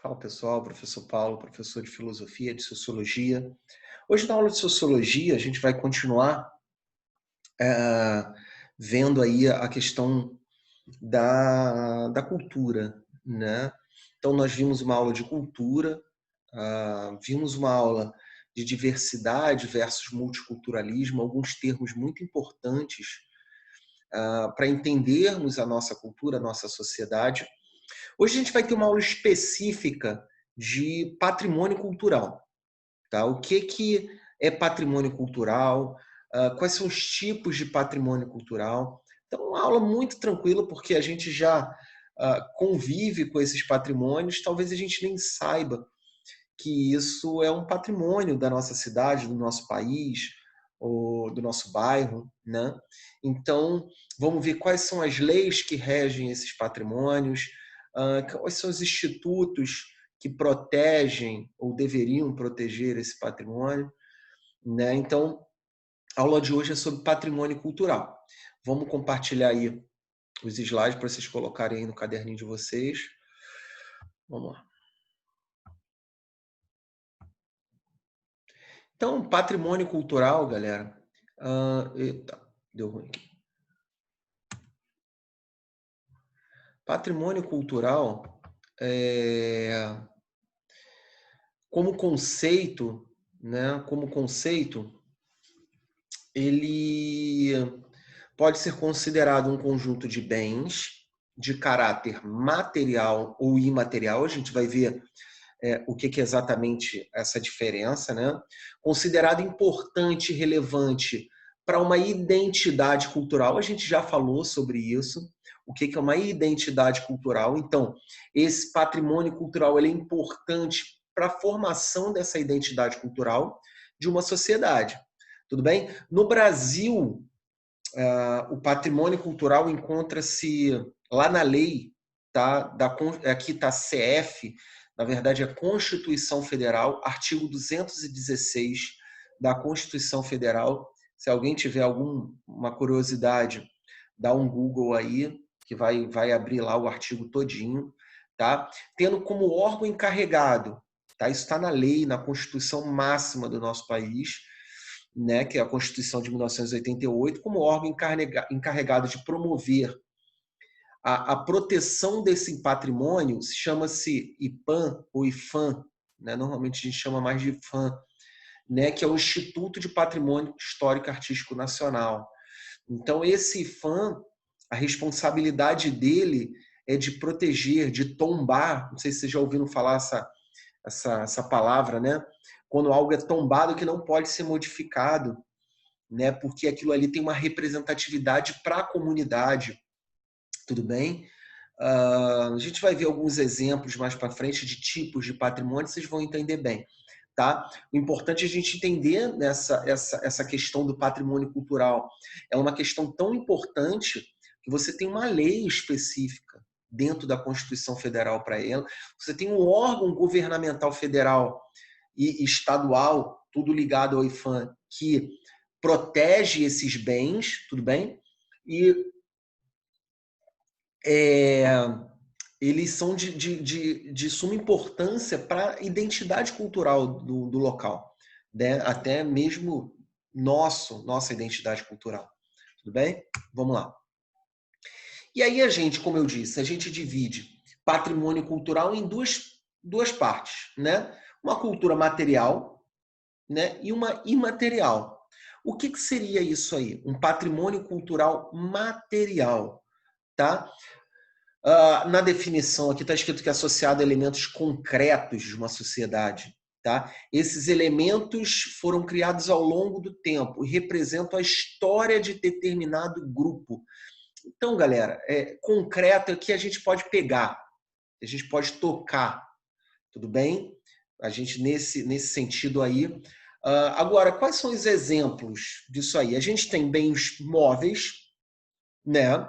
Fala pessoal, professor Paulo, professor de filosofia, de sociologia. Hoje na aula de sociologia a gente vai continuar eh, vendo aí a questão da cultura, né? Então nós vimos uma aula de cultura, vimos uma aula de diversidade versus multiculturalismo, alguns termos muito importantes para entendermos a nossa cultura, a nossa sociedade. Hoje a gente vai ter uma aula específica de patrimônio cultural. Tá? O que é patrimônio cultural? Quais são os tipos de patrimônio cultural? Então, uma aula muito tranquila, porque a gente já convive com esses patrimônios, talvez a gente nem saiba que isso é um patrimônio da nossa cidade, do nosso país, ou do nosso bairro, né? Então, vamos ver quais são as leis que regem esses patrimônios, quais são os institutos que protegem ou deveriam proteger esse patrimônio, né? Então, a aula de hoje é sobre patrimônio cultural. Vamos compartilhar aí os slides para vocês colocarem aí no caderninho de vocês. Vamos lá. Então, patrimônio cultural, galera. Eita, deu ruim aqui. Patrimônio cultural, como conceito, né? Como conceito, ele pode ser considerado um conjunto de bens de caráter material ou imaterial. A gente vai ver o que é exatamente essa diferença, né? Considerado importante e relevante para uma identidade cultural. A gente já falou sobre isso. O que é uma identidade cultural? Então, esse patrimônio cultural ele é importante para a formação dessa identidade cultural de uma sociedade. Tudo bem? No Brasil, o patrimônio cultural encontra-se lá na lei, tá? Aqui está CF, na verdade é Constituição Federal, artigo 216 da Constituição Federal. Se alguém tiver alguma curiosidade, dá um Google aí, que vai abrir lá o artigo todinho, tá? Tendo como órgão encarregado, tá? Isso está na lei, na Constituição máxima do nosso país, né, que é a Constituição de 1988, como órgão encarregado de promover a proteção desse patrimônio, chama-se IPAM ou IFAM, né? Normalmente a gente chama mais de IFAM, né? Que é o Instituto de Patrimônio Histórico e Artístico Nacional. Então, esse IFAM, a responsabilidade dele é de proteger, de tombar, não sei se vocês já ouviram falar essa palavra, né? Quando algo é tombado que não pode ser modificado, né? Porque aquilo ali tem uma representatividade para a comunidade, tudo bem? A gente vai ver alguns exemplos mais para frente de tipos de patrimônio, vocês vão entender bem. Tá? O importante é a gente entender essa questão do patrimônio cultural. É uma questão tão importante que você tem uma lei específica dentro da Constituição Federal para ela. Você tem um órgão governamental federal e estadual, tudo ligado ao IFAM, que protege esses bens, tudo bem? E eles são de suma importância para a identidade cultural do local, né? Até mesmo nossa identidade cultural. Tudo bem? Vamos lá. E aí a gente, como eu disse, a gente divide patrimônio cultural em duas partes, né? Uma cultura material, né? E uma imaterial. O que seria isso aí? Um patrimônio cultural material, tá? Na definição aqui está escrito que é associado a elementos concretos de uma sociedade. Tá? Esses elementos foram criados ao longo do tempo e representam a história de determinado grupo. Então, galera, concreto aqui a gente pode pegar, a gente pode tocar, tudo bem? A gente, nesse sentido aí. Agora, quais são os exemplos disso aí? A gente tem bens móveis, né?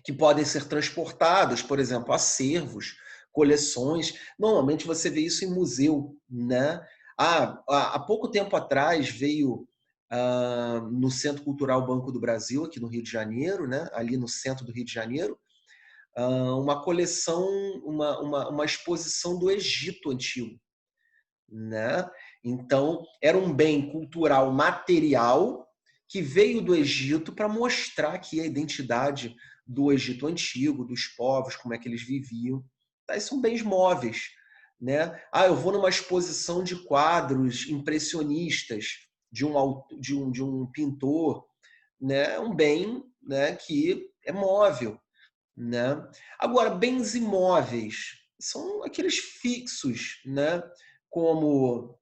Que podem ser transportados, por exemplo, acervos, coleções. Normalmente você vê isso em museu, né? Há pouco tempo atrás veio no Centro Cultural Banco do Brasil, aqui no Rio de Janeiro, né? Ali no centro do Rio de Janeiro, uma coleção, uma exposição do Egito Antigo, né? Então, era um bem cultural material que veio do Egito para mostrar aqui a identidade do Egito Antigo, dos povos, como é que eles viviam. Tá? E são bens móveis, né? Eu vou numa exposição de quadros impressionistas de um pintor, né? Um bem, né, que é móvel, né? Agora, bens imóveis são aqueles fixos, né? Como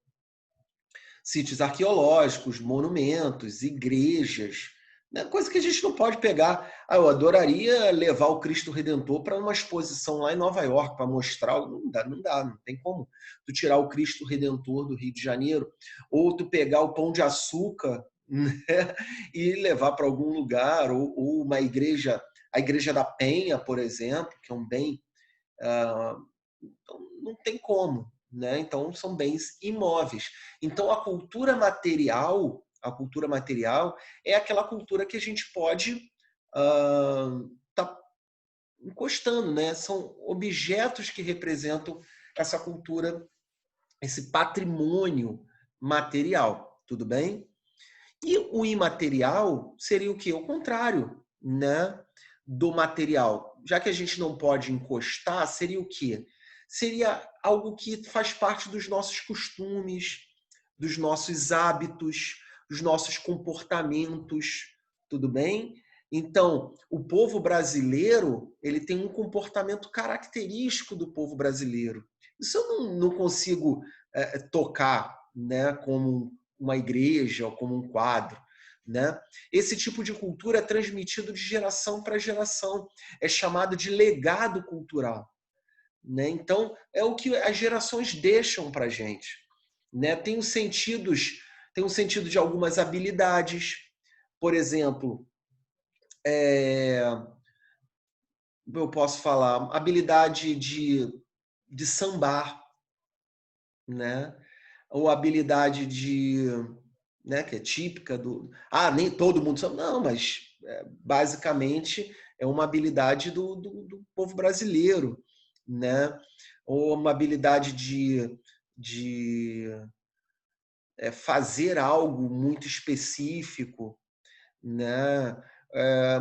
sítios arqueológicos, monumentos, igrejas, né? Coisa que a gente não pode pegar. Eu adoraria levar o Cristo Redentor para uma exposição lá em Nova York para mostrar. Não tem como tu tirar o Cristo Redentor do Rio de Janeiro, ou tu pegar o Pão de Açúcar, né? E levar para algum lugar, ou uma igreja, a Igreja da Penha, por exemplo, que é um bem. Então, não tem como, né? Então, são bens imóveis. Então, a cultura material é aquela cultura que a gente pode tá encostando, né? São objetos que representam essa cultura, esse patrimônio material, tudo bem? E o imaterial seria o quê? O contrário, né, do material. Já que a gente não pode encostar, seria o quê? Seria algo que faz parte dos nossos costumes, dos nossos hábitos, dos nossos comportamentos, tudo bem? Então, o povo brasileiro, ele tem um comportamento característico do povo brasileiro. Isso eu não consigo tocar, né, como uma igreja ou como um quadro, né? Esse tipo de cultura é transmitido de geração para geração, é chamado de legado cultural, né? Então, é o que as gerações deixam para a gente, né? Tem um sentido de algumas habilidades, por exemplo, eu posso falar, habilidade de sambar, né? Ou habilidade de, né, que é típica do. Nem todo mundo sabe. Não, mas basicamente é uma habilidade do povo brasileiro, né? Ou uma habilidade de fazer algo muito específico, né?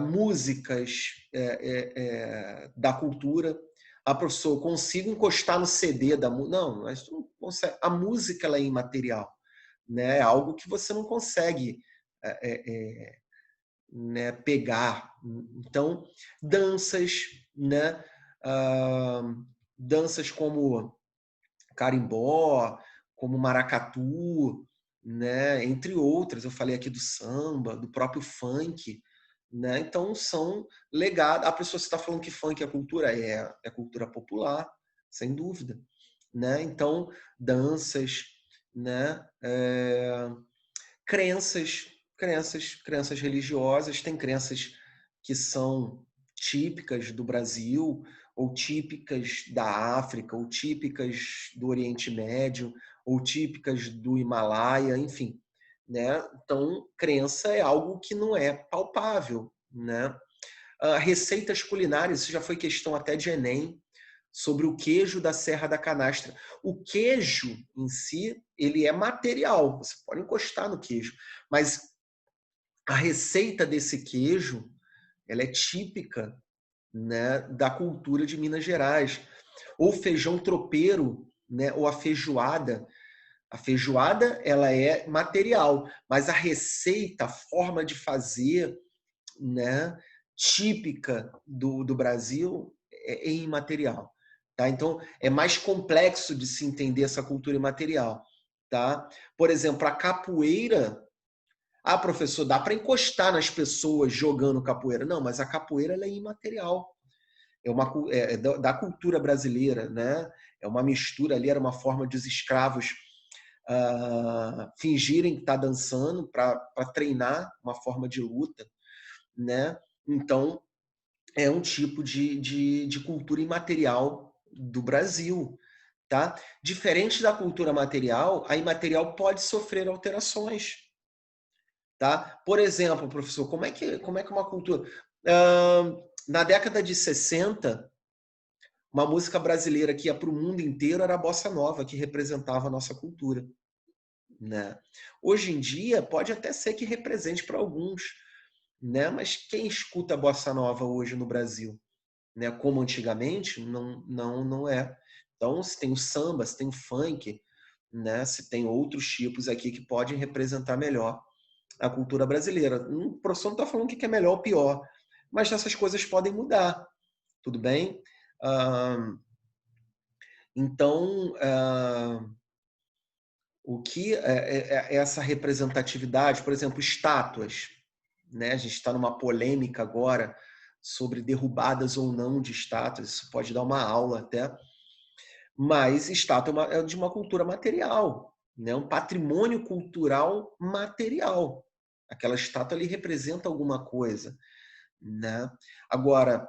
Músicas da cultura. Professor, eu consigo encostar no CD da música? Não, mas tu não consegue. A música ela é imaterial, né? É algo que você não consegue né, pegar. Então, danças, né? Danças como carimbó, como maracatu, né? Entre outras. Eu falei aqui do samba, do próprio funk, né? Então, são legados. A pessoa está falando que funk é cultura popular, sem dúvida, né? Então, danças, né? Crenças religiosas, tem crenças que são típicas do Brasil, ou típicas da África, ou típicas do Oriente Médio, ou típicas do Himalaia, enfim, né? Então, crença é algo que não é palpável, né? Receitas culinárias, isso já foi questão até de Enem, sobre o queijo da Serra da Canastra. O queijo em si, ele é material, você pode encostar no queijo, mas a receita desse queijo, ela é típica, né, da cultura de Minas Gerais. Ou feijão tropeiro, né, ou a feijoada. A feijoada, ela é material, mas a receita, a forma de fazer, né, típica do Brasil é imaterial. Tá? Então, é mais complexo de se entender essa cultura imaterial. Tá? Por exemplo, a capoeira. Professor, dá para encostar nas pessoas jogando capoeira. Não, mas a capoeira ela é imaterial. É da cultura brasileira, né? É uma mistura ali, era uma forma de os escravos fingirem que está dançando para treinar uma forma de luta, né? Então, é um tipo de cultura imaterial do Brasil, tá? Diferente da cultura material, a imaterial pode sofrer alterações, tá? Por exemplo, professor, como é que uma cultura... Na década de 60, uma música brasileira que ia para o mundo inteiro era a bossa nova, que representava a nossa cultura, né? Hoje em dia, pode até ser que represente para alguns, né? Mas quem escuta a bossa nova hoje no Brasil, né? Como antigamente, não é. Então, se tem o samba, se tem o funk, né? Se tem outros tipos aqui que podem representar melhor a cultura brasileira. O professor não está falando o que é melhor ou pior, mas essas coisas podem mudar, tudo bem? Então, o que é essa representatividade, por exemplo, estátuas, né? A gente está numa polêmica agora sobre derrubadas ou não de estátuas, isso pode dar uma aula até, mas estátua é de uma cultura material, né? Um patrimônio cultural material. Aquela estátua ali representa alguma coisa, né? Agora,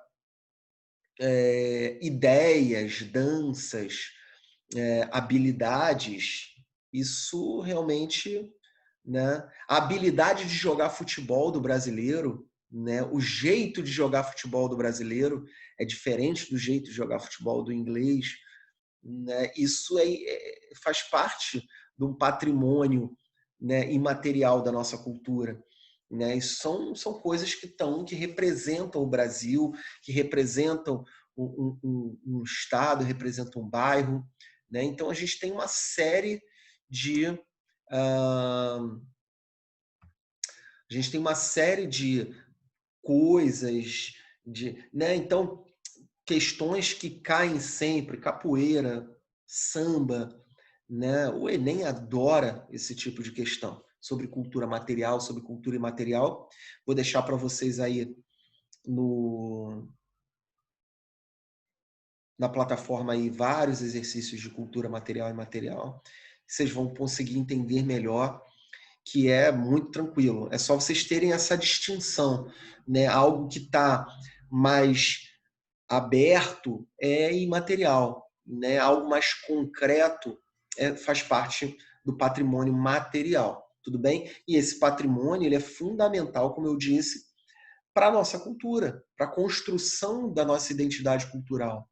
ideias, danças, habilidades, isso realmente, né? A habilidade de jogar futebol do brasileiro, né? O jeito de jogar futebol do brasileiro é diferente do jeito de jogar futebol do inglês, né? Isso faz parte de um patrimônio, né, imaterial da nossa cultura. Né? Isso são coisas que representam o Brasil, que representam um estado, representam um bairro. Né? Então, a gente tem uma série de... a gente tem uma série de coisas, né? Então, questões que caem sempre, capoeira, samba, né? O Enem adora esse tipo de questão sobre cultura material, sobre cultura imaterial. Vou deixar para vocês aí na plataforma aí vários exercícios de cultura material e imaterial. Vocês vão conseguir entender melhor, que é muito tranquilo. É só vocês terem essa distinção, né? Algo que está mais aberto é imaterial, né? Algo mais concreto faz parte do patrimônio material, tudo bem? E esse patrimônio ele é fundamental, como eu disse, para a nossa cultura, para a construção da nossa identidade cultural,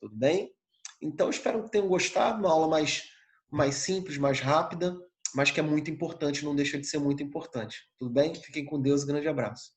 tudo bem? Então, espero que tenham gostado, uma aula mais simples, mais rápida, mas que é muito importante, não deixa de ser muito importante, tudo bem? Fiquem com Deus, grande abraço.